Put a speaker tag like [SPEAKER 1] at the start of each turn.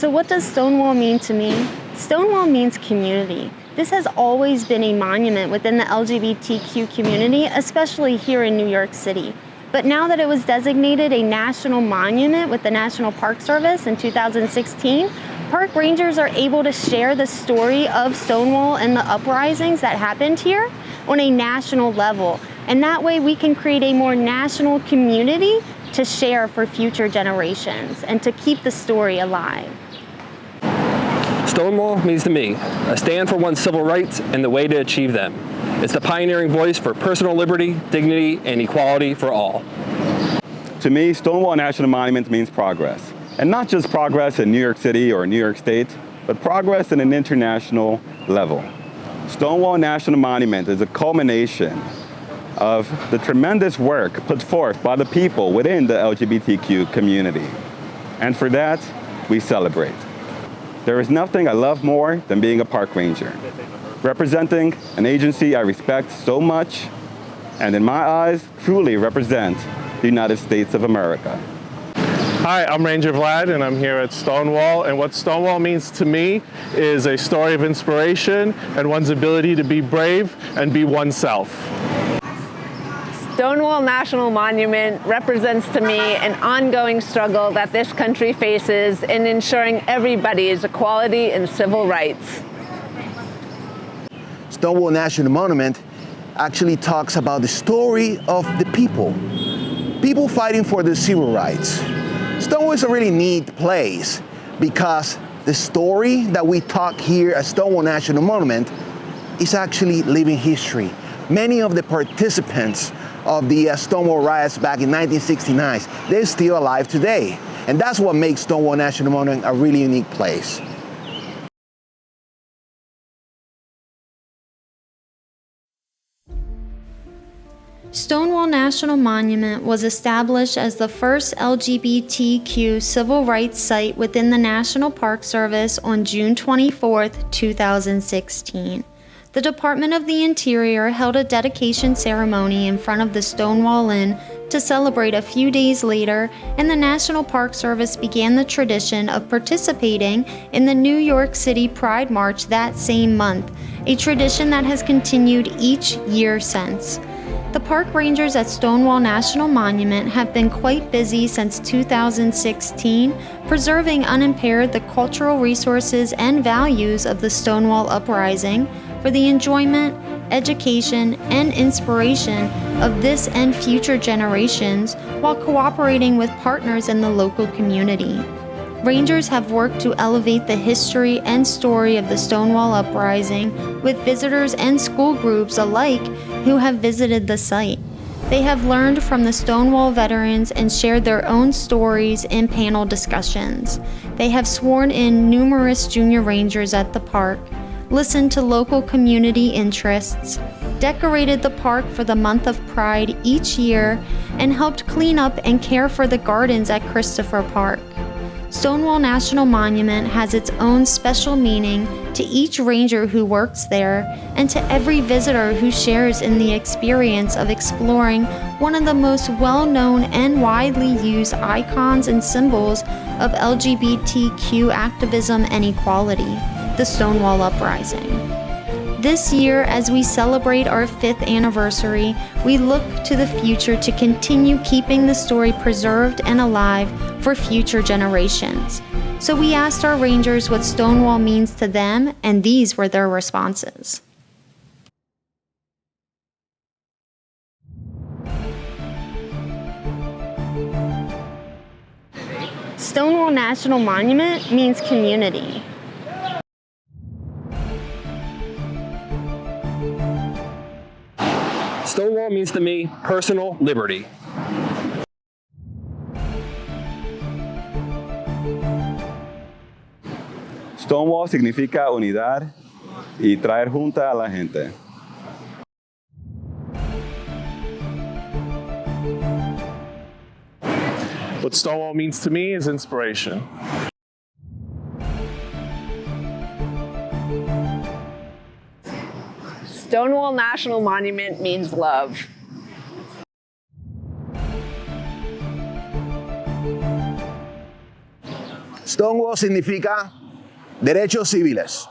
[SPEAKER 1] So what does Stonewall mean to me? Stonewall means community. This has always been a monument within the LGBTQ community, especially here in New York City. But now that it was designated a national monument with the National Park Service in 2016, park rangers are able to share the story of Stonewall and the uprisings that happened here on a national level. And that way we can create a more national community to share for future generations and to keep the story alive.
[SPEAKER 2] Stonewall means to me a stand for one's civil rights and the way to achieve them. It's the pioneering voice for personal liberty, dignity, and equality for all.
[SPEAKER 3] To me, Stonewall National Monument means progress. And not just progress in New York City or New York State, but progress in an international level. Stonewall National Monument is a culmination of the tremendous work put forth by the people within the LGBTQ community. And for that, we celebrate. There is nothing I love more than being a park ranger, representing an agency I respect so much, and in my eyes, truly represent the United States of America.
[SPEAKER 4] Hi, I'm Ranger Vlad, and I'm here at Stonewall, and what Stonewall means to me is a story of inspiration and one's ability to be brave and be oneself.
[SPEAKER 5] Stonewall National Monument represents to me an ongoing struggle that this country faces in ensuring everybody's equality and civil rights.
[SPEAKER 6] Stonewall National Monument actually talks about the story of the people fighting for their civil rights. Stonewall is a really neat place because the story that we talk here at Stonewall National Monument is actually living history. Many of the participants of the Stonewall riots back in 1969, they're still alive today. And that's what makes Stonewall National Monument a really unique place.
[SPEAKER 1] Stonewall National Monument was established as the first LGBTQ civil rights site within the National Park Service on June 24, 2016. The Department of the Interior held a dedication ceremony in front of the Stonewall Inn to celebrate a few days later, and the National Park Service began the tradition of participating in the New York City Pride March that same month, a tradition that has continued each year since. The park rangers at Stonewall National Monument have been quite busy since 2016, preserving unimpaired the cultural resources and values of the Stonewall Uprising for the enjoyment, education, and inspiration of this and future generations while cooperating with partners in the local community. Rangers have worked to elevate the history and story of the Stonewall Uprising with visitors and school groups alike who have visited the site. They have learned from the Stonewall veterans and shared their own stories in panel discussions. They have sworn in numerous junior rangers at the park, listened to local community interests, decorated the park for the month of Pride each year, and helped clean up and care for the gardens at Christopher Park. Stonewall National Monument has its own special meaning to each ranger who works there and to every visitor who shares in the experience of exploring one of the most well-known and widely used icons and symbols of LGBTQ activism and equality, the Stonewall Uprising. This year, as we celebrate our 5th anniversary, we look to the future to continue keeping the story preserved and alive for future generations. So we asked our rangers what Stonewall means to them, and these were their responses. Stonewall National Monument means community.
[SPEAKER 2] Stonewall means to me personal liberty.
[SPEAKER 3] Stonewall significa unidad y traer junta a la gente.
[SPEAKER 4] What Stonewall means to me is inspiration.
[SPEAKER 5] Stonewall National Monument means love.
[SPEAKER 6] Stonewall significa derechos civiles.